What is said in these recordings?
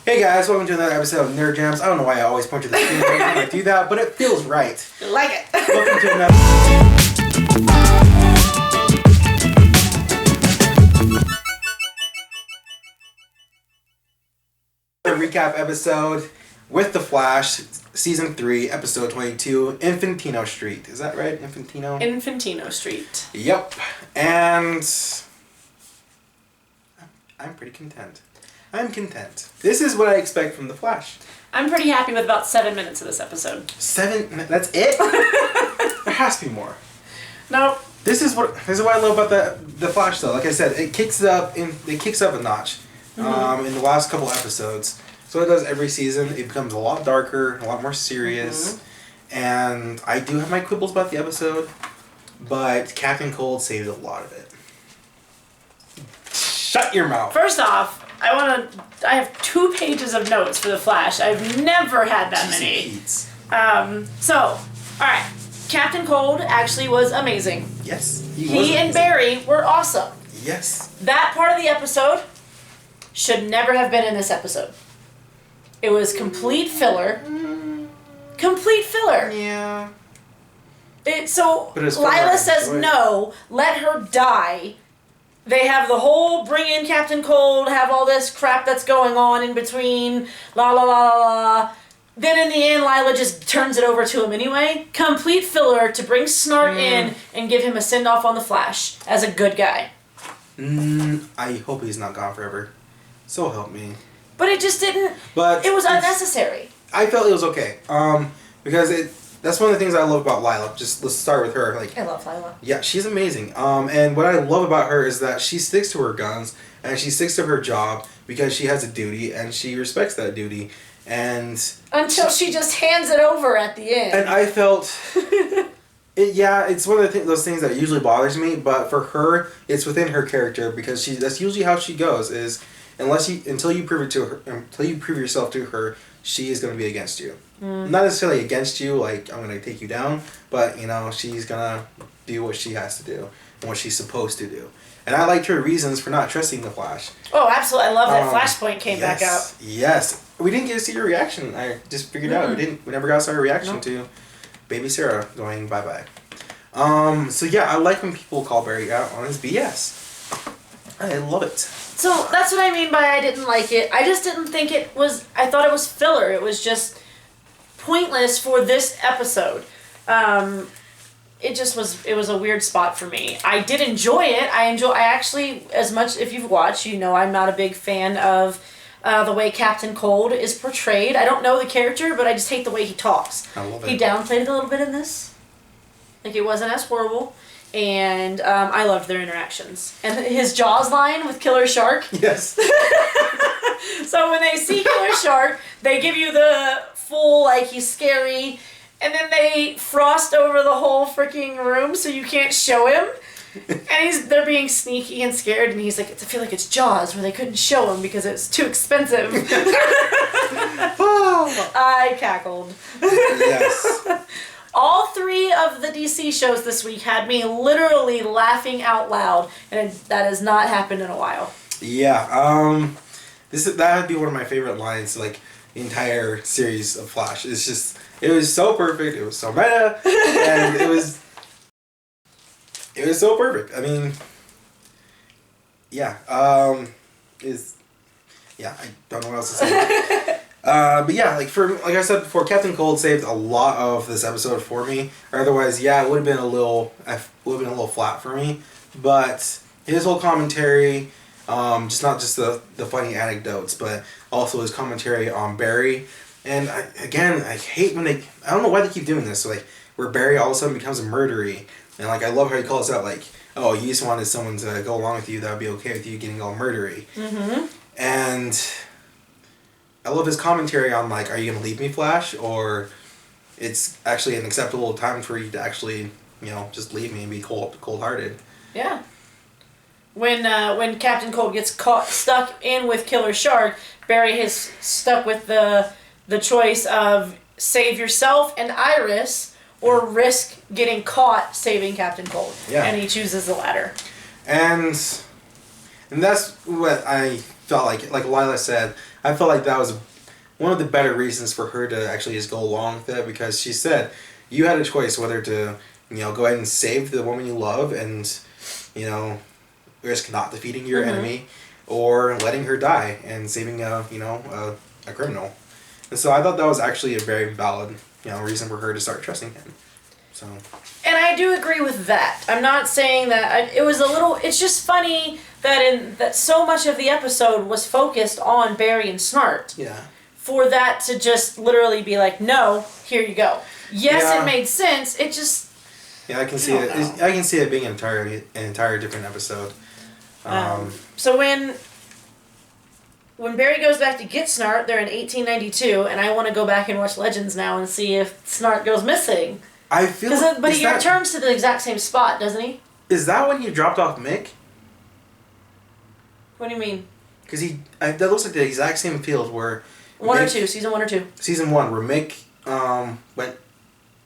Hey guys, welcome to another episode of Nerd Jams. I don't know why I always point to the screen every time I do that, but it feels right. Like it. Welcome to another recap episode with The Flash, Season 3, Episode 22, Infantino Street. Is that right? Infantino Street. Yep. And I'm pretty content. I'm content. This is what I expect from The Flash. I'm pretty happy with about 7 minutes of this episode. 7? That's it? There has to be more. No. This is what I love about the Flash though. Like I said, it kicks up a notch in the last couple episodes. So it does every season. It becomes a lot darker, a lot more serious. And I do have my quibbles about the episode, but Captain Cold saved a lot of it. Shut your mouth. First off, I have 2 pages of notes for The Flash. I've never had that many. Alright. Captain Cold actually was amazing. Yes. He and Barry were awesome. Yes. That part of the episode should never have been in this episode. It was complete filler. Complete filler. Yeah. Lila says no, let her die. They have the whole bring in Captain Cold, have all this crap that's going on in between, la la la la la. Then in the end, Lila just turns it over to him anyway. Complete filler to bring Snart in and give him a send-off on the Flash as a good guy. I hope he's not gone forever. So help me. But it just didn't. But it was unnecessary. I felt it was okay. Because that's one of the things I love about Lila. Just let's start with her. I love Lila. Yeah, she's amazing. And what I love about her is that she sticks to her guns and she sticks to her job because she has a duty and she respects that duty. And until she just hands it over at the end. And I felt it's one of those things that usually bothers me, but for her, it's within her character because that's usually how she goes. Is until you prove yourself to her, she is going to be against you. Not necessarily against you, like I'm going to take you down, but she's going to do what she has to do and what she's supposed to do. And I liked her reasons for not trusting the Flash. Oh, absolutely! I love that Flashpoint came back up. Yes, we didn't get to see her reaction. I just figured out we never got to see her reaction to Baby Sarah going bye bye. So yeah, I like when people call Barry out on his BS. I love it. So that's what I mean by I didn't like it. I just didn't think it was. I thought it was filler. It was just pointless for this episode. It was a weird spot for me. I did enjoy it. I actually, as much, if you've watched, I'm not a big fan of the way Captain Cold is portrayed. I don't know the character, but I just hate the way he talks. I love it. He downplayed it a little bit in this. Like, it wasn't as horrible. And I loved their interactions. And his Jaws line with Killer Shark. Yes. So when they see Killer Shark, they give you the full, he's scary. And then they frost over the whole freaking room so you can't show him. And they're being sneaky and scared, and he's like, I feel like it's Jaws, where they couldn't show him because it's too expensive. I cackled. Yes. All 3 of the DC shows this week had me literally laughing out loud, and that has not happened in a while. Yeah, that would be one of my favorite lines, the entire series of Flash. It's just, it was so perfect, it was so meta, and it was so perfect. I mean, I don't know what else to say. But yeah, like I said before, Captain Cold saved a lot of this episode for me. Or otherwise, it would have been a little flat for me. But his whole commentary, not just the funny anecdotes, but also his commentary on Barry. And I hate when I don't know why they keep doing this. So where Barry all of a sudden becomes a murdery, and I love how he calls out oh, you just wanted someone to go along with you that would be okay with you getting all murdery. And I love his commentary on are you gonna leave me, Flash, or it's actually an acceptable time for you to actually just leave me and be cold-hearted. Yeah. When Captain Cold gets stuck in with Killer Shark, Barry is stuck with the choice of save yourself and Iris or risk getting caught saving Captain Cold. Yeah. And he chooses the latter. And that's what I felt like Lila said, I felt like that was one of the better reasons for her to actually just go along with it, because she said you had a choice whether to, go ahead and save the woman you love and, risk not defeating your enemy, or letting her die and saving a criminal. And so I thought that was actually a very valid, reason for her to start trusting him. So. And I do agree with that. I'm not saying that it was a little. It's just funny that so much of the episode was focused on Barry and Snart. Yeah. For that to just literally be like, no, here you go. Yes, it made sense. It just. Yeah, I can see it. I can see it being an entire different episode. So when Barry goes back to get Snart, they're in 1892, and I want to go back and watch Legends now and see if Snart goes missing. I feel. But he returns to the exact same spot, doesn't he? Is that when he dropped off Mick? What do you mean? Because that looks like the exact same field where. Season 1 or 2. Season 1, where Mick went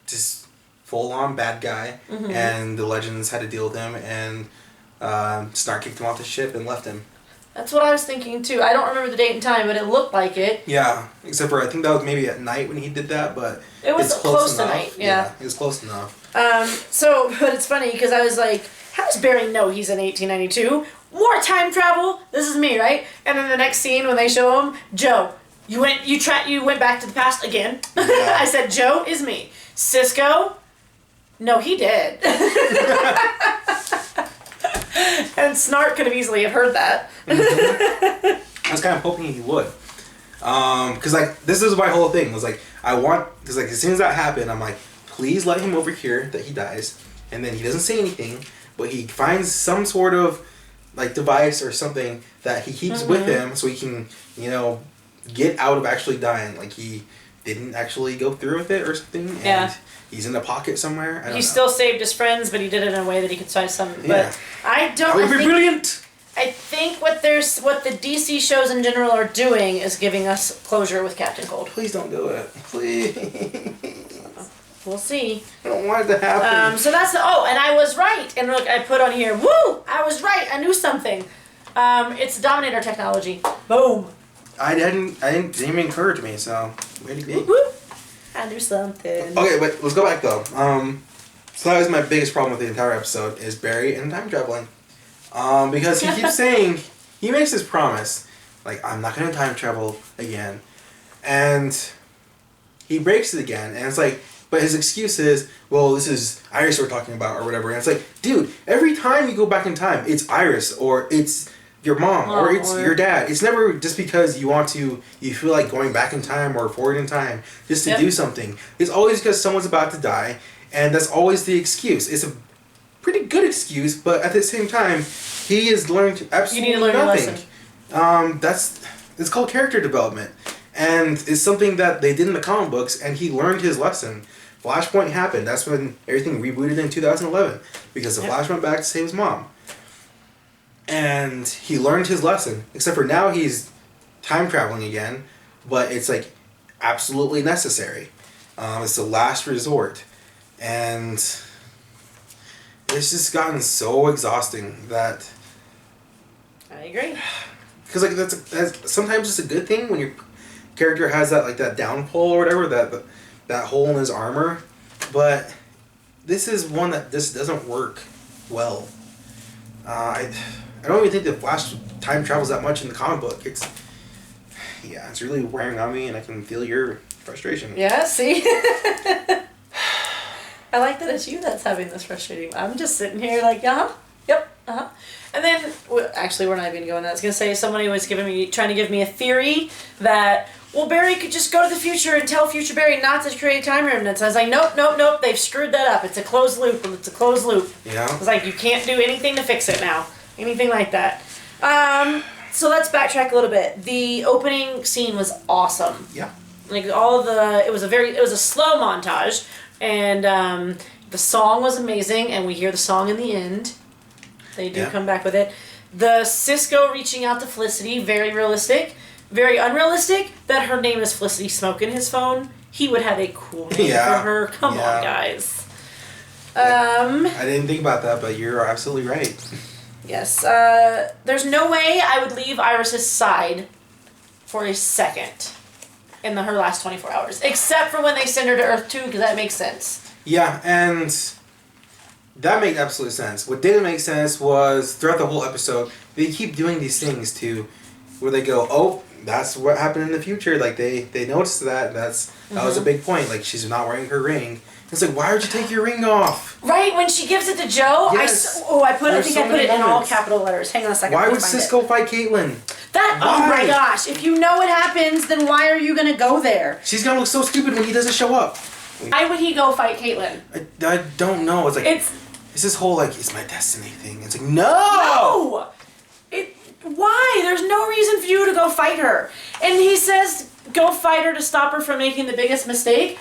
just full on bad guy, and the Legends had to deal with him, and Snart kicked him off the ship and left him. That's what I was thinking too. I don't remember the date and time, but it looked like it. Yeah, except for I think that was maybe at night when he did that, but it was it's close to enough. night. Yeah, it was close enough. But it's funny because I was like, how does Barry know he's in 1892? More time travel. This is me, right? And then the next scene when they show him, Joe, you went back to the past again. Yeah. I said, Joe is me. Cisco, no, he did. And Snart could have easily have heard that. I was kind of hoping he would. Because, this is my whole thing. Was because, as soon as that happened, I'm like, please let him overhear that he dies. And then he doesn't say anything, but he finds some sort of, device or something that he keeps with him so he can, get out of actually dying. He didn't actually go through with it or something. And he's in a pocket somewhere. He still saved his friends, but he did it in a way that he could find some. Yeah. But I don't. That would be brilliant. I think what the DC shows in general are doing is giving us closure with Captain Cold. Please don't do it. Please. We'll see. I don't want it to happen. So that's and I was right. And look, I put on here, woo! I was right. I knew something. It's Dominator technology. Boom. I didn't even occur to me, so way to be. Whoop. I knew something. Okay, but let's go back though. So that was my biggest problem with the entire episode is Barry and time traveling. Because he keeps saying, he makes this promise, I'm not going to time travel again. And he breaks it again, and it's but his excuse is, well, this is Iris we're talking about, or whatever. And it's dude, every time you go back in time, it's Iris, or it's your mom, or it's your dad. It's never just because you feel like going back in time or forward in time just to do something. It's always because someone's about to die, and that's always the excuse. It's a pretty good excuse, but at the same time, he has learned absolutely nothing. It's called character development, and it's something that they did in the comic books, and he learned his lesson. Flashpoint happened. That's when everything rebooted in 2011, because the Flash went back to save his mom. And he learned his lesson, except for now he's time traveling again, but it's absolutely necessary. It's the last resort, and it's just gotten so exhausting that. I agree. Because that's sometimes it's a good thing when your character has that that downfall or whatever, that hole in his armor, but this is one that just doesn't work well. I don't even think the Flash time travels that much in the comic book. It's really wearing on me, and I can feel your frustration. Yeah, see? I like that it's you that's having this frustrating. I'm just sitting here yep, And then, actually, we're not even going there. I was going to say, somebody was trying to give me a theory that, Barry could just go to the future and tell future Barry not to create time remnants. I was like, nope, they've screwed that up. It's a closed loop. Yeah. I was you can't do anything to fix it now. Anything like that. So let's backtrack a little bit. The opening scene was awesome. Yeah. It was a slow montage, and the song was amazing, and we hear the song in the end. They do come back with it. The Cisco reaching out to Felicity, very realistic. Very unrealistic that her name is Felicity Smoke in his phone. He would have a cool name for her. Come on, guys. I didn't think about that, but you're absolutely right. Yes. There's no way I would leave Iris's side for a second in her last 24 hours. Except for when they send her to Earth 2, because that makes sense. Yeah, and that made absolute sense. What didn't make sense was throughout the whole episode, they keep doing these things to where they go, oh, that's what happened in the future. Like, they noticed that. That was a big point. Like, she's not wearing her ring. It's like, why would you take your ring off? Right, when she gives it to Joe, yes. I put it in all capital letters. Hang on a second. Why would Cisco fight Caitlyn? Oh my gosh, if you know what happens, then why are you going to go there? She's going to look so stupid when he doesn't show up. Why would he go fight Caitlyn? I don't know. It's like, it's this whole, like, it's my destiny thing. It's like, no! Why? There's no reason for you to go fight her. And he says, go fight her to stop her from making the biggest mistake.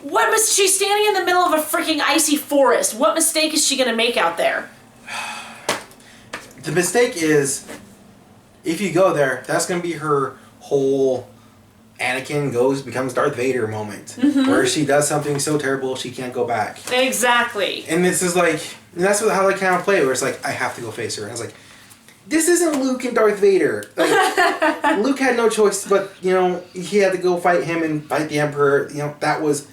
She's standing in the middle of a freaking icy forest. What mistake is she going to make out there? The mistake is, if you go there, that's going to be her whole Anakin becomes Darth Vader moment. Mm-hmm. Where she does something so terrible she can't go back. Exactly. And this is like, that's how they kind of play, where it's like, I have to go face her. And I was like, this isn't Luke and Darth Vader. Like, Luke had no choice, but, he had to go fight him and fight the Emperor. That was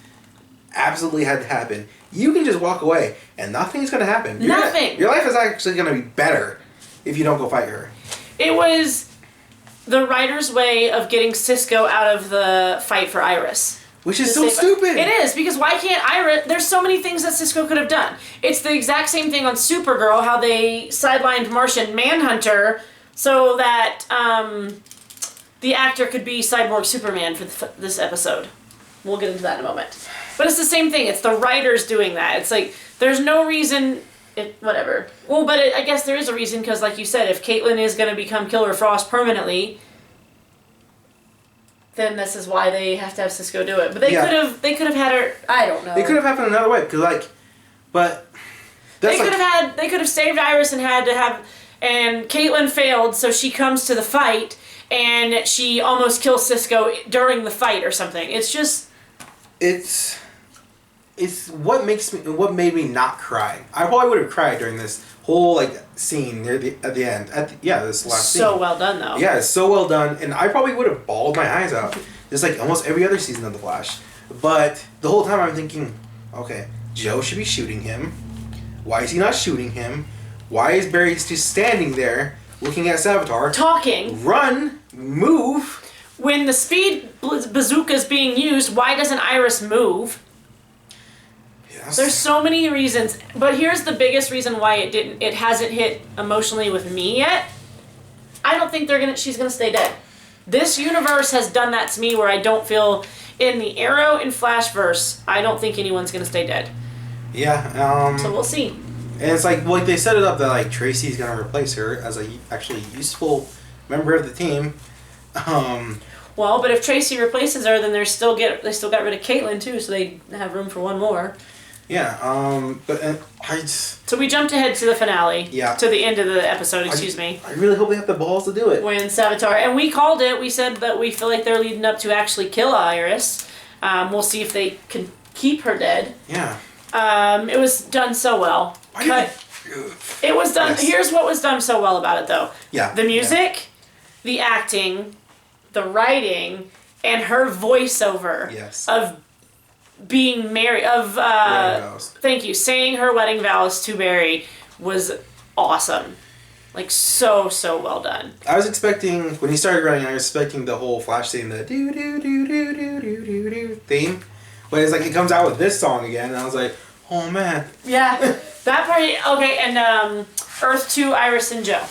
absolutely had to happen. You can just walk away and nothing's going to happen. Nothing. Your life is actually going to be better if you don't go fight her. It was the writer's way of getting Cisco out of the fight for Iris. Which is so stupid. It is, because why can't Iris... There's so many things that Cisco could have done. It's the exact same thing on Supergirl, how they sidelined Martian Manhunter so that the actor could be Cyborg Superman for this episode. We'll get into that in a moment. But it's the same thing. It's the writers doing that. It's like, there's no reason... whatever. Well, but I guess there is a reason, because like you said, if Caitlyn is going to become Killer Frost permanently, then this is why they have to have Cisco do it. But they could have had her. I don't know. It could have happened another way, but they could have saved Iris and and Caitlyn failed, so she comes to the fight and she almost kills Cisco during the fight or something. It's just. It's what made me not cry. I probably would have cried during this whole scene at the end. This last scene. So well done though. Yeah, it's so well done, and I probably would have bawled my eyes out, just like almost every other season of The Flash. But the whole time I'm thinking, okay, Joe should be shooting him. Why is he not shooting him? Why is Barry just standing there looking at Savitar? Talking. Run, move. When the speed bazooka is being used, why doesn't Iris move? There's so many reasons, but here's the biggest reason why it hasn't hit emotionally with me yet. I don't think she's gonna stay dead. This universe has done that to me where I don't feel, in the Arrow and Flashverse, I don't think anyone's gonna stay dead. Yeah, so we'll see. And it's like they set it up that Tracy's gonna replace her as a actually useful member of the team. Well, but if Tracy replaces her, then they still got rid of Caitlyn too, so they have room for one more. Yeah, So we jumped ahead to the finale. Yeah. To the end of the episode, excuse me. I really hope they have the balls to do it. When Savitar... And we called it. We said that we feel like they're leading up to actually kill Iris. We'll see if they can keep her dead. Yeah. It was done so well. It was done... Yes. Here's what was done so well about it, though. Yeah. The music, the acting, the writing, and her voiceover of... being married, thank you, saying her wedding vows to Barry was awesome. So well done. I was expecting, when he started running, I was expecting the whole Flash theme, the do-do-do-do-do-do-do theme. But it's it comes out with this song again, and I was like, oh man. Yeah, that part, okay, and Earth 2, Iris and Joe.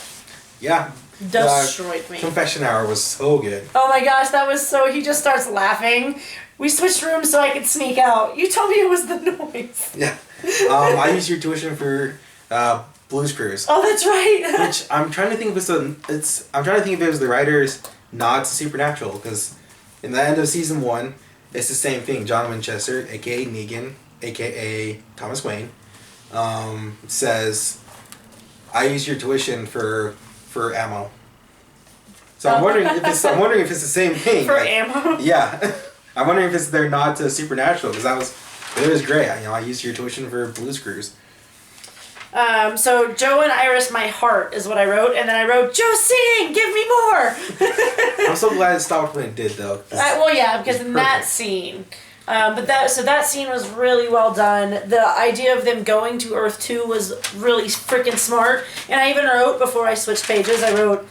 Yeah. Destroyed me. Confession Hour was so good. Oh my gosh, that was so... He just starts laughing. We switched rooms so I could sneak out. You told me it was the noise. Yeah. I used your tuition for Blue's Cruise. Oh, that's right. Which I'm trying to think if it was the writer's nod to Supernatural, because in the end of season 1, it's the same thing. John Winchester, aka Negan, aka Thomas Wayne, says, "I used your tuition for ammo." So I'm wondering if it's the same thing. For ammo. Yeah. I'm wondering if it's their nod to Supernatural, because it was great. I used your tuition for Blue's Cruise. So Joe and Iris, my heart is what I wrote, and then I wrote Joe singing, give me more. I'm so glad it stopped when it did, though. Well, yeah, because in that scene, but that scene was really well done. The idea of them going to Earth 2 was really freaking smart, and I even wrote before I switched pages. I wrote,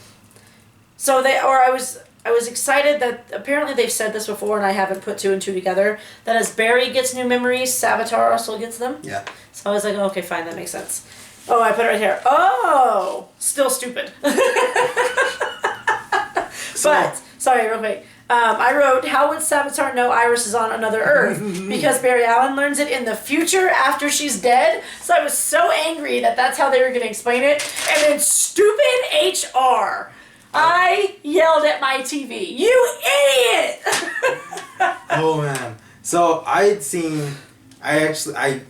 I was excited that apparently they've said this before, and I haven't put 2 and 2 together. That as Barry gets new memories, Savitar also gets them. Yeah. So I was like, oh, okay, fine, that makes sense. Oh, I put it right here. Oh, still stupid. But, sorry, real quick. I wrote, how would Savitar know Iris is on another Earth? Because Barry Allen learns it in the future after she's dead. So I was so angry that that's how they were going to explain it. And then stupid HR. I yelled at my TV. You idiot! Oh, man. So I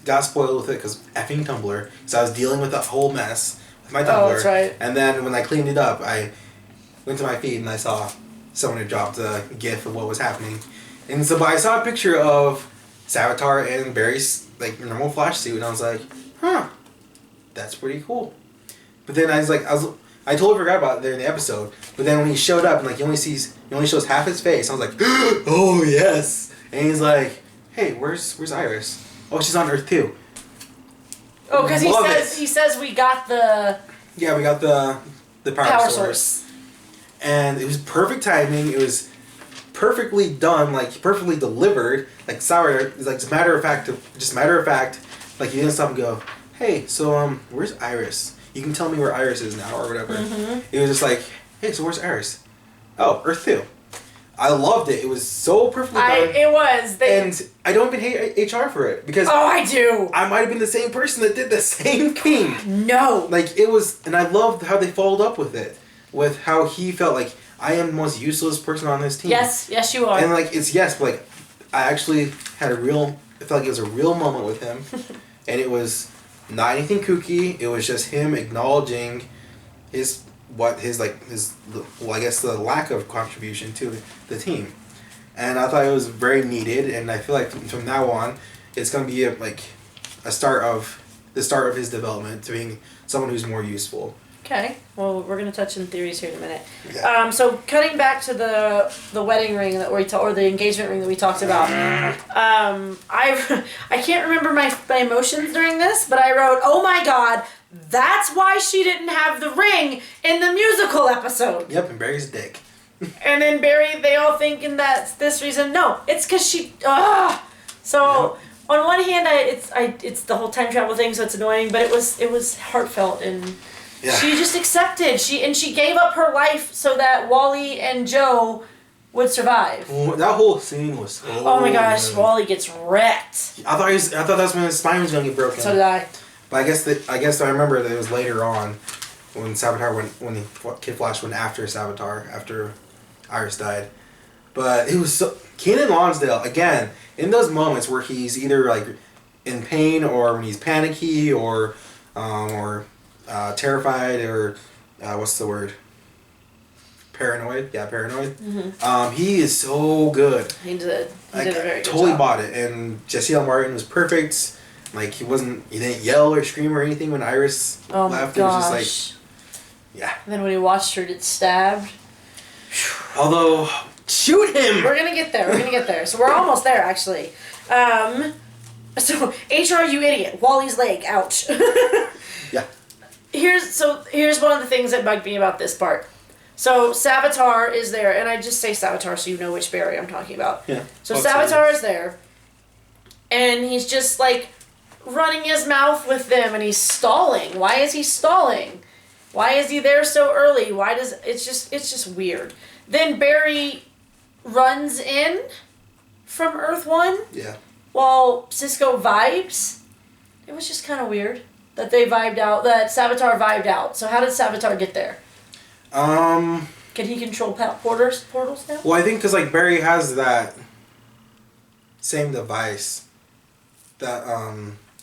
got spoiled with it because effing Tumblr. So I was dealing with the whole mess with my Tumblr. Oh, that's right. And then when I cleaned it up, I went to my feed and I saw someone had dropped a GIF of what was happening. And so, but I saw a picture of Savitar and Barry's like normal Flash suit, and I was like, huh, that's pretty cool. But then I totally forgot about it there in the episode. But then when he showed up and like he only shows half his face, I was like, oh yes. And he's like, hey, where's Iris? Oh, she's on Earth 2. Oh, because he says we got the... Yeah, we got the power source. And it was perfect timing. It was perfectly done, like perfectly delivered. Like Sour is like just matter of fact. Like you didn't stop and go, hey, so where's Iris? You can tell me where Iris is now or whatever. Mm-hmm. It was just like, hey, so where's Iris? Oh, Earth 2. I loved it. It was so perfectly done. It was. And I don't even hate HR for it because I do. I might have been the same person that did the same thing. No. Like it was, and I loved how they followed up with it. With how he felt like I am the most useless person on this team. Yes, you are. And like but like I actually had I felt like it was a real moment with him, and it was not anything kooky. It was just him acknowledging the lack of contribution to the team, and I thought it was very needed. And I feel like from now on, it's gonna be the start of his development to being someone who's more useful. Okay, well, we're going to touch on theories here in a minute. Yeah. So cutting back to the wedding ring that or the engagement ring that we talked about. I can't remember my emotions during this, but I wrote, oh my god, that's why she didn't have the ring in the musical episode. Yep, and Barry's dick. And then Barry, they all thinking that's this reason. No, it's because she. So. Yep. On one hand, it's the whole time travel thing, so it's annoying, but it was heartfelt and. Yeah. She just accepted. She gave up her life so that Wally and Joe would survive. That whole scene was. Oh my gosh, Wally gets wrecked. I thought that's when his spine was gonna get broken. So did I. But I guess I remember that it was later on when Kid Flash went after Savitar after Iris died. But it was so Kenan Lonsdale again in those moments where he's either like in pain or when he's panicky or terrified or what's the word? Paranoid. Yeah, paranoid. Mm-hmm. He is so good. He did a very good totally job. Bought it, and Jesse L. Martin was perfect. Like he didn't yell or scream or anything when Iris left. Gosh. It was just like, yeah. And then when he watched her get stabbed. Although, shoot him. We're gonna get there. So we're almost there, actually. So HR, you idiot! Wally's leg. Ouch. Yeah. Here's one of the things that bugged me about this part. So Savitar is there, and I just say Savitar so you know which Barry I'm talking about. Yeah. So Savitar is there, and he's just like running his mouth with them, and he's stalling. Why is he stalling? Why is he there so early? It's just weird. Then Barry runs in from Earth 1. Yeah. While Cisco vibes. It was just kind of weird. That they vibed out, that Savitar vibed out. So how did Savitar get there? Can he control portals now? Well, I think because like Barry has that same device that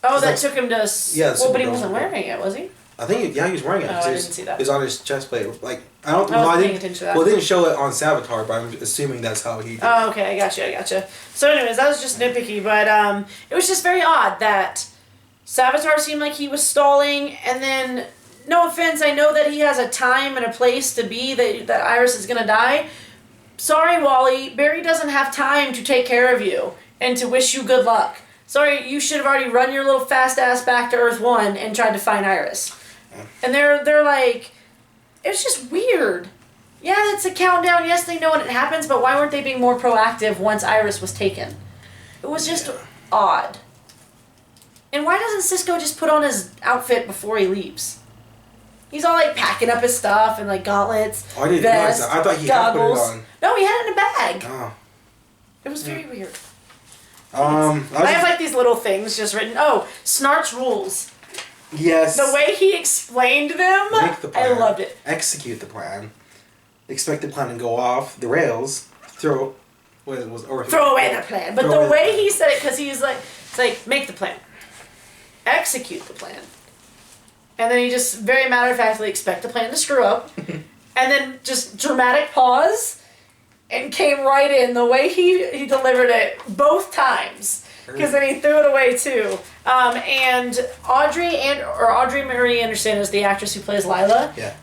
that took him to. Yeah. Well, but he wasn't wearing it, was he? I think he was wearing it. Oh, I didn't see that. It was on his chest plate. Like I wasn't paying attention to that. Well, it didn't show it on Savitar, but I'm assuming that's how he did it. Oh, okay, I gotcha. So anyways, that was just nitpicky, but it was just very odd that Savitar seemed like he was stalling, and then, no offense, I know that he has a time and a place to be that Iris is gonna die. Sorry, Wally, Barry doesn't have time to take care of you and to wish you good luck. Sorry, you should have already run your little fast ass back to Earth 1 and tried to find Iris. And they're like, it's just weird. Yeah, it's a countdown. Yes, they know when it happens, but why weren't they being more proactive once Iris was taken? It was just odd. And why doesn't Cisco just put on his outfit before he leaves? He's all like packing up his stuff and like gauntlets, Oh, I didn't vest, realize that. I thought he goggles. had put it on. No, he had it in a bag. Oh. It was very weird. I have like these little things just written. Oh, Snart's rules. Yes. The way he explained them, Make the plan. I loved it. Execute the plan. Expect the plan to go off the rails. Throw away the plan. But the way he said it, because he's like, it's like, make the plan. Execute the plan. And then he just very matter-of-factly expect the plan to screw up. And then just dramatic pause. And came right in the way he delivered it both times. Because then he threw it away too. And Audrey Marie Anderson is the actress who plays Lila. Yeah.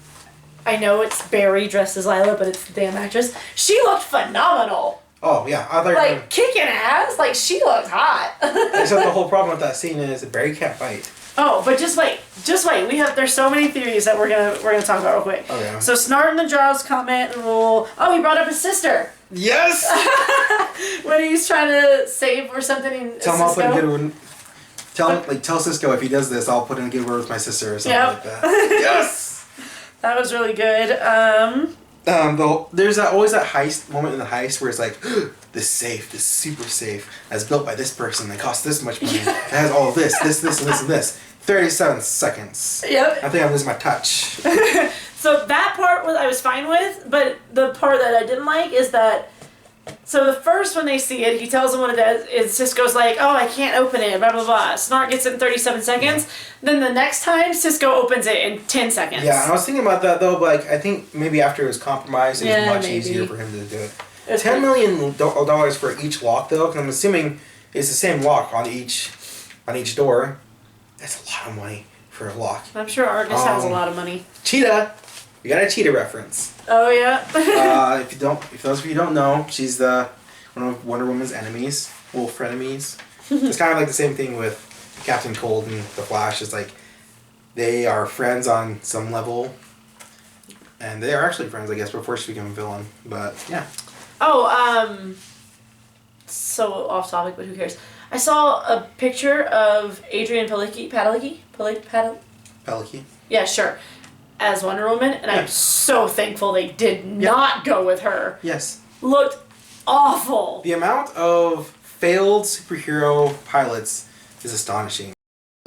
I know it's Barry dressed as Lila, but it's the damn actress. She looked phenomenal. Oh yeah, I thought like kicking ass. Like she looked hot. Except the whole problem with that scene is that Barry can't fight. Oh, but just wait. There's so many theories that we're gonna talk about real quick. Okay. So Snart and the Jaws comment and rule. Oh, he brought up his sister. Yes. When he's trying to save or something. Tell him I'll put a good one. Tell Cisco if he does this, I'll put in a good word with my sister or something like that. Yes. That was really good. There's always that heist moment in the heist where it's like, this super safe, that's built by this person, that costs this much money, it has all of this, and this. 37 seconds. Yep. I think I'm losing my touch. So that part I was fine with, but the part that I didn't like is that, so the first when they see it, he tells them what it is, Cisco's like, oh, I can't open it, blah, blah, blah. Snart gets it in 37 seconds. Then the next time, Cisco opens it in 10 seconds. Yeah, I was thinking about that though, but I think maybe after it was compromised, it was much easier for him to do it. $10 million for each lock though, because I'm assuming it's the same lock on each door. That's a lot of money for a lock. I'm sure Argus has a lot of money. Cheetah! We got a Cheetah reference. Oh yeah. If those of you don't know, she's one of Wonder Woman's enemies, wolf frenemies. It's kind of like the same thing with Captain Cold and the Flash. It's like they are friends on some level, and they are actually friends, I guess, before she became a villain. But yeah. Oh, so off topic, but who cares? I saw a picture of Adrian Palicki. Yeah, sure. As Wonder Woman, and I'm so thankful they did not go with her. Yes. Looked awful. The amount of failed superhero pilots is astonishing.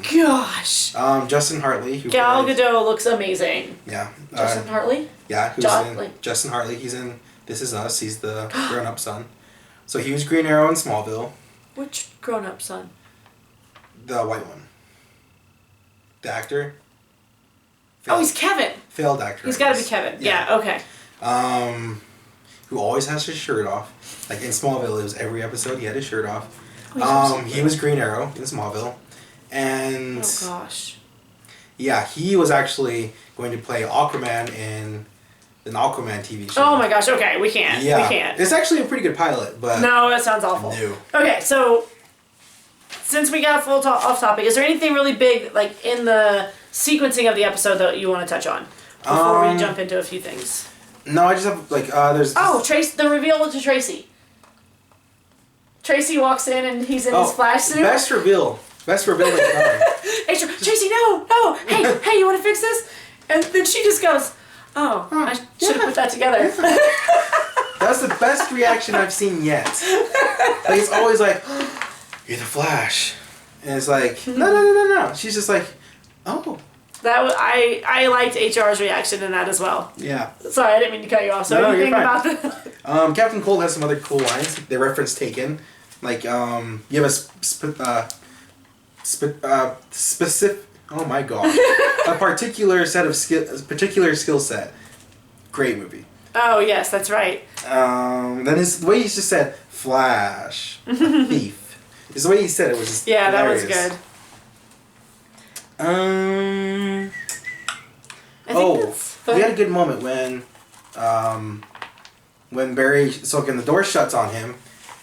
Gosh. Justin Hartley. Gal Gadot looks amazing. Yeah. Justin Hartley? Yeah, Justin Hartley. He's in This Is Us. He's the grown-up son. So he was Green Arrow in Smallville. Which grown-up son? The white one. The actor. Oh, he's Kevin. Failed actor. He's got to be Kevin. Yeah, okay. Who always has his shirt off. Like in Smallville, it was every episode he had his shirt off. He was Green Arrow in Smallville. And... oh, gosh. Yeah, he was actually going to play Aquaman in an Aquaman TV show. Oh my gosh, okay, we can't. Yeah. We can't. It's actually a pretty good pilot, but... no, that sounds awful. No. Okay, so... since we got off topic, is there anything really big, like, in the sequencing of the episode that you want to touch on? Before we jump into a few things. No, I just have, like, there's... oh, the reveal to Tracy. Tracy walks in and he's in his flash suit. Best reveal of the time. Hey, Tracy, no! Hey, you want to fix this? And then she just goes, oh, I should have put that together. That's the best reaction I've seen yet. Like, it's always like, you're the Flash. And it's like, no. She's just like, oh. I liked HR's reaction in that as well. Yeah. Sorry, I didn't mean to cut you off. So anything about that? Captain Cold has some other cool lines. They reference Taken. Like, you have specific... oh my god. a particular skill set. Great movie. Oh, yes, that's right. Then the way he just said, Flash, thief. Is the way he said it was just hilarious. That was good. We had a good moment when Barry, so when the door shuts on him,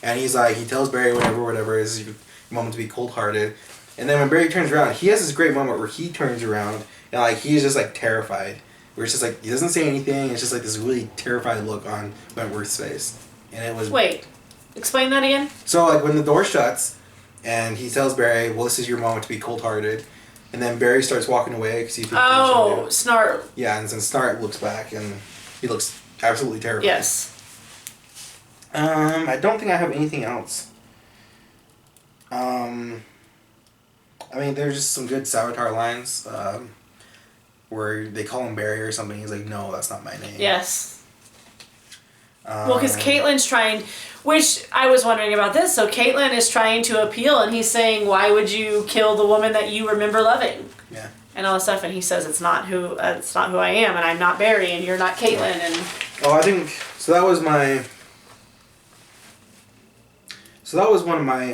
and he's like, he tells Barry whatever is your moment to be cold-hearted, and then when Barry turns around, he has this great moment where he turns around and like he's just like terrified, where it's just like he doesn't say anything. It's just like this really terrified look on Wentworth's face, and it was. Wait, explain that again. So like when the door shuts, and he tells Barry, "Well, this is your moment to be cold-hearted," and then Barry starts walking away because he thinks. Oh, Snart. Yeah, and then Snart looks back and he looks absolutely terrified. Yes. I don't think I have anything else. I mean, there's just some good Savitar lines, where they call him Barry or something. He's like, "No, that's not my name." Yes. Well, because Caitlyn's trying, which I was wondering about this. So Caitlyn is trying to appeal, and he's saying, "Why would you kill the woman that you remember loving?" Yeah. And all this stuff, and he says, "It's not who I am, and I'm not Barry, and you're not Caitlyn." And I think so. That was my. So that was one of my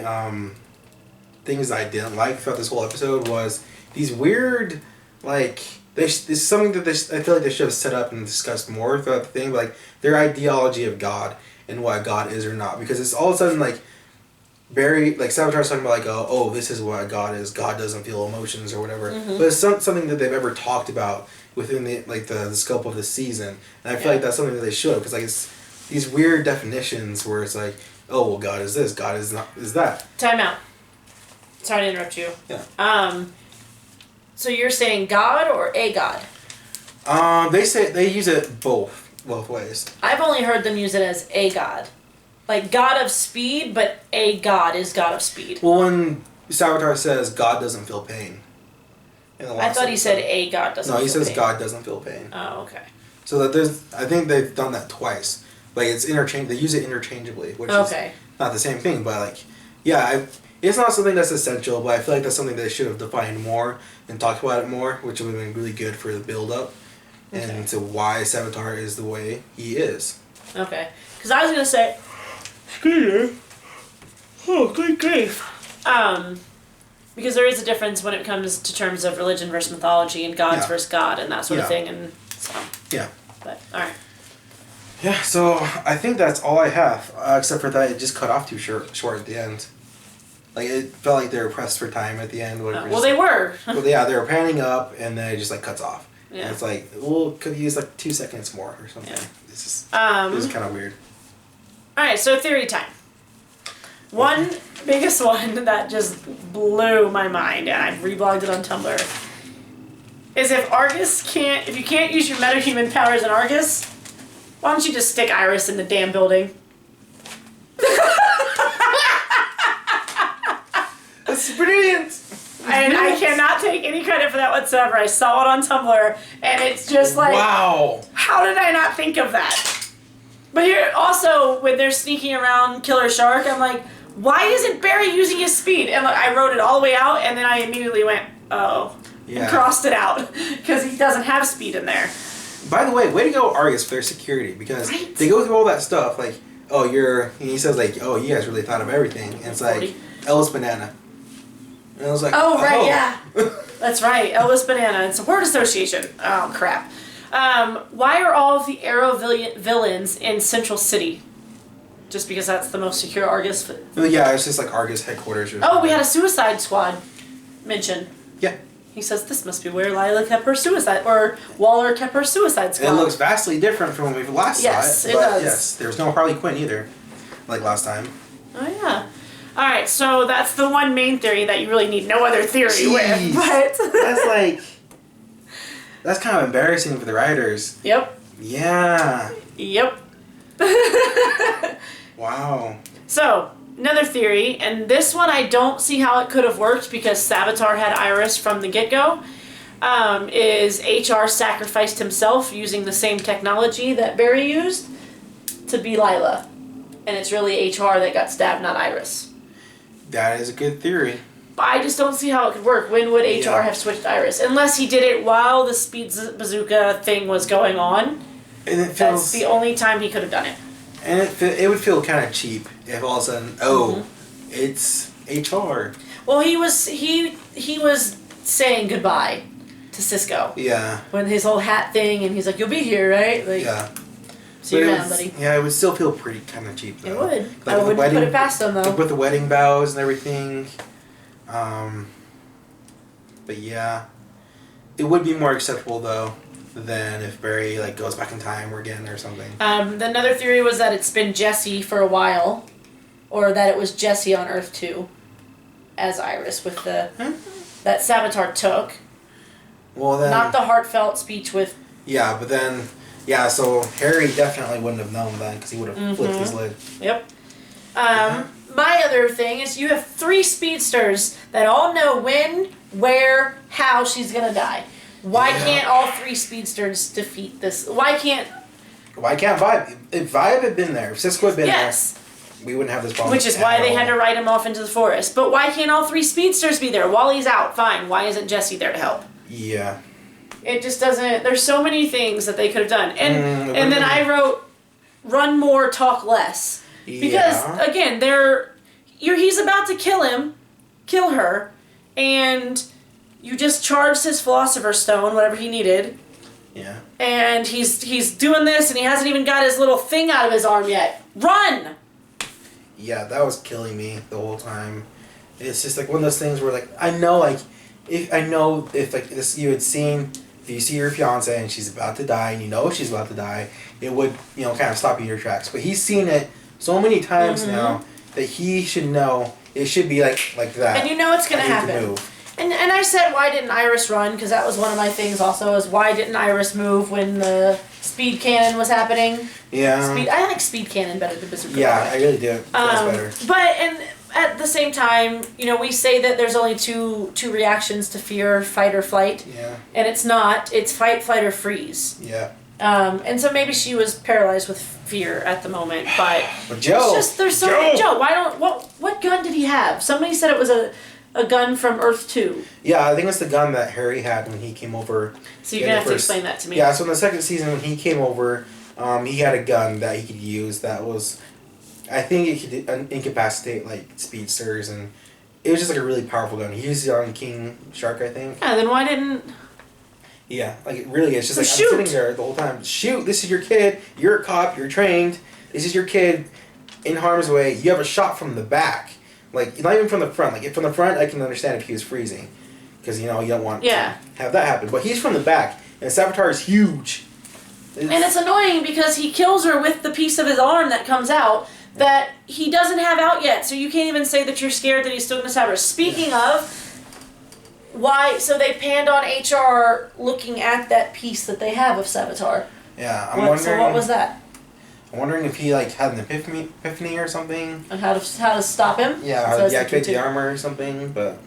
things I didn't like throughout this whole episode was these weird, like, there's something that I feel like they should have set up and discussed more throughout the thing, but like their ideology of God and what God is or not, because it's all of a sudden like Barry, like Savitar's talking about like, oh, this is what God is. God doesn't feel emotions or whatever, but it's something that they've ever talked about within the scope of the season, and I feel like that's something that they should, because like it's these weird definitions where it's like, oh, well, God is this, God is not, is that. Time out. Sorry to interrupt you. Yeah. So you're saying God or a God? They say they use it both ways. I've only heard them use it as a God. Like God of speed, but a God is God of speed. Well, when Savitar says God doesn't feel pain. I thought he said a God doesn't feel pain. No, he says God doesn't feel pain. Oh, okay. So that I think they've done that twice. Like it's they use it interchangeably, which is not the same thing, but like, yeah, it's not something that's essential, but I feel like that's something they should have defined more and talked about it more, which would have been really good for the build-up and to why Savitar is the way he is. Okay. Because I was going to say... Excuse me. Oh, good grief. Because there is a difference when it comes to terms of religion versus mythology and gods versus God and that sort of thing, and so... Yeah. But, alright. Yeah, so I think that's all I have, except for that it just cut off too short at the end. Like, it felt like they were pressed for time at the end. Well, they were. Well, yeah, they were panning up, and then it just, like, cuts off. Yeah. And it's like, well, could use, like, 2 seconds more or something. Yeah. It's just, it was kind of weird. Alright, so theory time. One biggest one that just blew my mind, and I've reblogged it on Tumblr, is if you can't use your metahuman powers in Argus, why don't you just stick Iris in the damn building? That's brilliant! And I cannot take any credit for that whatsoever. I saw it on Tumblr, and it's just like... Wow! How did I not think of that? But here, also, when they're sneaking around Killer Shark, I'm like, why isn't Barry using his speed? And I wrote it all the way out, and then I immediately went, oh. Yeah. And crossed it out, because he doesn't have speed in there. By the way to go Argus for their security, because they go through all that stuff, like, oh, and he says, like, oh, you guys really thought of everything, and it's like, Ellis Banana. And I was like, oh, right, yeah. That's right, Elvis Banana. It's a word association. Oh, crap. Why are all of the Arrow villains in Central City? Just because that's the most secure Argus? Well, yeah, it's just like Argus headquarters. Or something. We had a Suicide Squad mentioned. Yeah. He says this must be where Lila kept her suicide, or Waller kept her Suicide Squad. It looks vastly different from when we last saw it. Yes, it does. Yes, there's no Harley Quinn either, like last time. Oh, yeah. Alright, so that's the one main theory that you really need no other theory with, but... That's kind of embarrassing for the writers. Yep. Yeah. Yep. Wow. So, another theory, and this one I don't see how it could have worked because Savitar had Iris from the get-go, is HR sacrificed himself using the same technology that Barry used to be Lila. And it's really HR that got stabbed, not Iris. That is a good theory. But I just don't see how it could work. When would HR have switched Iris? Unless he did it while the speed bazooka thing was going on. And it feels... That's the only time he could have done it. And it would feel kind of cheap if all of a sudden, it's HR. Well, he was saying goodbye to Cisco. Yeah. When his whole hat thing, and he's like, "You'll be here, right?" Like, yeah. See you around, buddy. Yeah, it would still feel pretty kind of cheap though. It would. Like, I wouldn't put it past them though. With the wedding vows and everything. But yeah, it would be more acceptable though than if Barry like goes back in time again or something. Another theory was that it's been Jesse for a while, or that it was Jesse on Earth 2 as Iris with the that Savitar took. Well then, not the heartfelt speech with. Yeah, but then so Harry definitely wouldn't have known then because he would have flipped his lid. Yep. My other thing is you have 3 speedsters that all know when, where, how she's gonna die. Why can't all 3 speedsters defeat this? Why can't Vibe? If Vibe had been there, if Cisco had been there, we wouldn't have this problem. Which is why they had to write him off into the forest. But why can't all 3 speedsters be there? Wally's out, fine. Why isn't Jesse there to help? Yeah. It just doesn't. There's so many things that they could have done, and then I wrote, run more, talk less, because again, he's about to kill her, and you just charged his Philosopher's Stone, whatever he needed. Yeah. And he's doing this, and he hasn't even got his little thing out of his arm yet. Run! Yeah, that was killing me the whole time. It's just like one of those things where like I know like if like this you had seen. If you see your fiance and she's about to die and you know she's about to die, it would, kind of stop you in your tracks. But he's seen it so many times now that he should know it should be like that. And you know it's going to happen. And I said, why didn't Iris run? Because that was one of my things also, is why didn't Iris move when the speed cannon was happening? Yeah. I like speed cannon better than Berserker. Yeah, I really do. That's better. But, at the same time, we say that there's only two reactions to fear, fight or flight. Yeah. And it's not. It's fight, flight, or freeze. Yeah. And so maybe she was paralyzed with fear at the moment, but Joe, it's just, there's so many, Joe, what gun did he have? Somebody said it was a gun from Earth 2. Yeah, I think it's the gun that Harry had when he came over. So you're going to have to explain that to me. Yeah, so in the second season when he came over, he had a gun that he could use that was, I think it could incapacitate like speedsters, and it was just like a really powerful gun. He used it on King Shark, I think. Yeah, then why didn't... Yeah, like it really is just like shoot. I'm sitting there the whole time. Shoot! This is your kid. You're a cop. You're trained. This is your kid in harm's way. You have a shot from the back, like not even from the front. Like from the front, I can understand if he was freezing, because you don't want to have that happen. But he's from the back, and Savitar is huge. And it's annoying because he kills her with the piece of his arm that comes out that he doesn't have out yet. So you can't even say that you're scared that he's still going to stab her. Speaking of. Why? So they panned on HR looking at that piece that they have of Savitar. Yeah, I'm wondering. So what was that? I'm wondering if he had an epiphany or something. And how to stop him? Yeah, how to deactivate the armor or something. But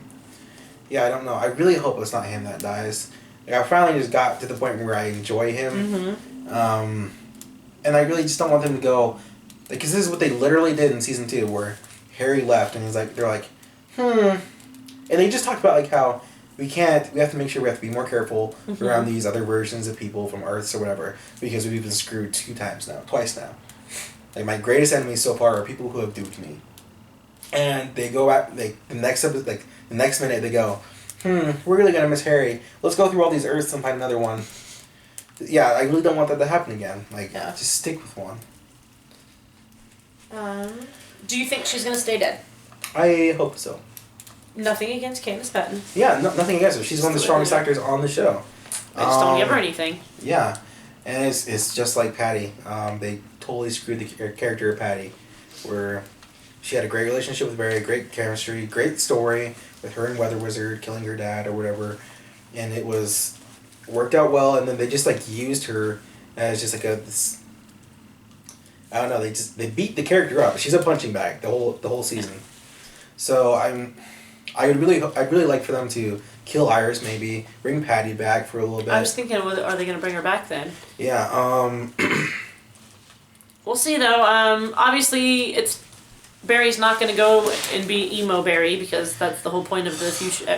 yeah, I don't know. I really hope it's not him that dies. Like, I finally just got to the point where I enjoy him. And I really just don't want them to go, because this is what they literally did in season 2, where Harry left and they're like, and they just talked about like how. We have to make sure we have to be more careful around these other versions of people from Earths or whatever, because we've been screwed twice now. Like, my greatest enemies so far are people who have duped me. And they go out, the next minute they go, we're really gonna miss Harry. Let's go through all these Earths and find another one. Yeah, I really don't want that to happen again. Just stick with one. Do you think she's gonna stay dead? I hope so. Nothing against Candace Patton. Yeah, nothing against her. She's one of the strongest actors on the show. I just don't give her anything. Yeah, and it's just like Patty. They totally screwed the character of Patty, where she had a great relationship with Barry, great chemistry, great story with her and Weather Wizard killing her dad or whatever, and it worked out well. And then they just used her as just like I don't know. They beat the character up. She's a punching bag the whole season. So I'd really like for them to kill Iris, maybe bring Patty back for a little bit. I was thinking, are they going to bring her back then? Yeah. We'll see though. Obviously, Barry's not going to go and be emo Barry, because that's the whole point of the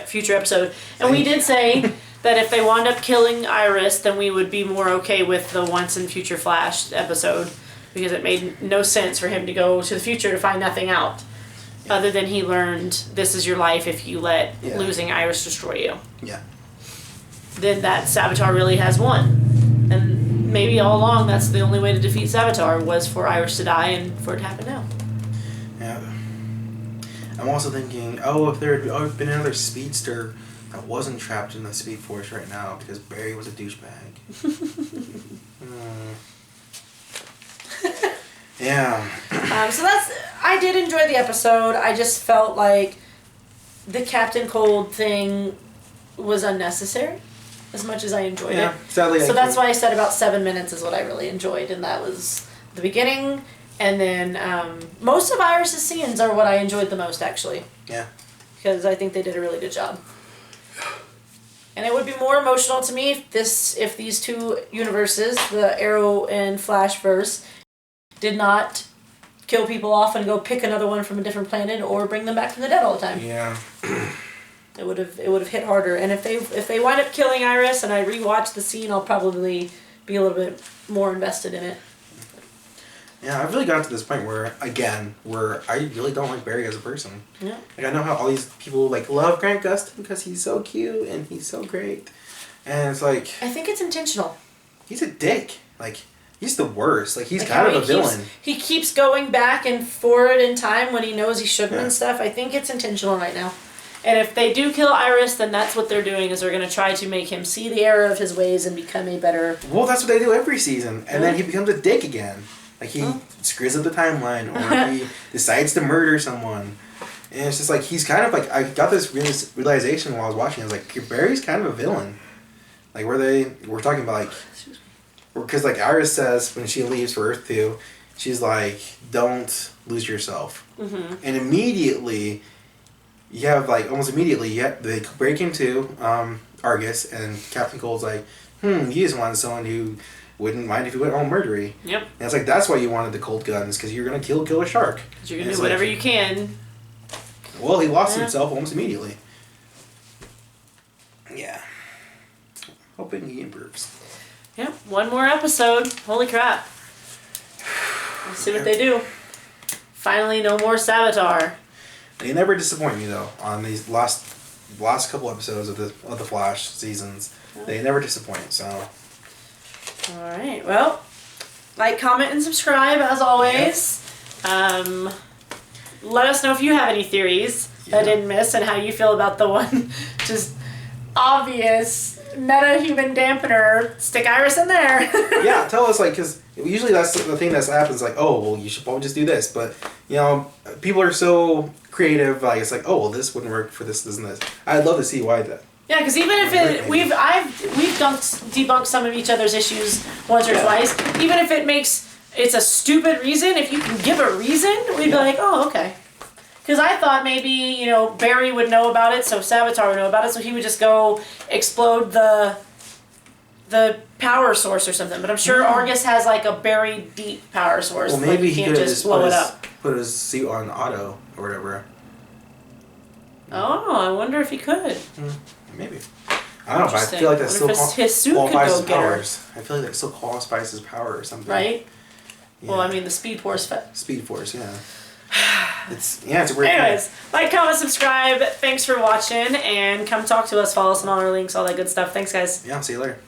future episode. And we did say that if they wound up killing Iris, then we would be more okay with the Once and Future Flash episode, because it made no sense for him to go to the future to find nothing out. Yeah. Other than he learned this is your life if you let Yeah. losing Iris destroy you. Yeah. Then that Savitar really has won. And maybe all along that's the only way to defeat Savitar was for Iris to die and for it to happen now. Yeah. I'm also thinking, if there had been another speedster that wasn't trapped in the Speed Force right now because Barry was a douchebag. Yeah. So I did enjoy the episode. I just felt like the Captain Cold thing was unnecessary as much as I enjoyed it. Sadly. So that's why I said about 7 minutes is what I really enjoyed, and that was the beginning. And then most of Iris's scenes are what I enjoyed the most, actually. Yeah. Because I think they did a really good job. And it would be more emotional to me if these two universes, the Arrow and Flash verse, did not kill people off and go pick another one from a different planet or bring them back from the dead all the time. Yeah. It would have hit harder. And if they wind up killing Iris and I rewatch the scene, I'll probably be a little bit more invested in it. Yeah, I've really gotten to this point where I really don't like Barry as a person. Yeah. Like, I know how all these people, like, love Grant Gustin because he's so cute and he's so great. And it's like... I think it's intentional. He's a dick. Like, he's the worst. Like, he's kind of a villain. He keeps going back and forward in time when he knows he shouldn't and stuff. I think it's intentional right now. And if they do kill Iris, then that's what they're doing, is they're going to try to make him see the error of his ways and become a better... Well, that's what they do every season. And then he becomes a dick again. Like, he screws up the timeline, or he decides to murder someone. And it's just like, he's kind of like, I got this realization while I was watching. I was like, Barry's kind of a villain. Like, we're talking about, like, because, like, Iris says when she leaves for Earth 2, she's like, don't lose yourself. Mm-hmm. And immediately, they break into Argus, and Captain Cold's like, you just wanted someone who wouldn't mind if you went all murdery. Yep. And it's like, that's why you wanted the cold guns, because you're going to kill a shark. Because you're going to do whatever you can. Well, he lost himself almost immediately. Yeah. Hoping he improves. Yep. One more episode. Holy crap. Let's see what they do. Finally, no more Savitar. They never disappoint me, though, on these last couple episodes of the Flash seasons. They never disappoint, so... Alright, well, like, comment, and subscribe, as always. Yep. Let us know if you have any theories that I didn't miss, and how you feel about the one just obvious meta-human dampener. Stick Iris in there. Yeah, tell us, like, because usually that's the thing that happens, like, oh, well, you should probably just do this, but, you know, people are so creative, like, it's like, oh, well, this wouldn't work for this and this. I'd love to see why that. Yeah, because even if we've debunked some of each other's issues once or twice. Even if it's a stupid reason, if you can give a reason, we'd be like, oh, okay. Because I thought maybe Barry would know about it, so Savitar would know about it, so he would just go explode the power source or something. But I'm sure Argus has like a buried deep power source. Well, maybe he can't just blow it up. Put his suit on auto or whatever. Oh, I wonder if he could. Maybe. I don't know, but I feel like that still qualifies his powers. I feel like that still qualifies his power or something. Right? Yeah. Well, I mean, the Speed Force... Speed Force, yeah. It's a weird Anyways, like, comment, subscribe. Thanks for watching, and come talk to us. Follow us on all our links, all that good stuff. Thanks, guys. Yeah, see you later.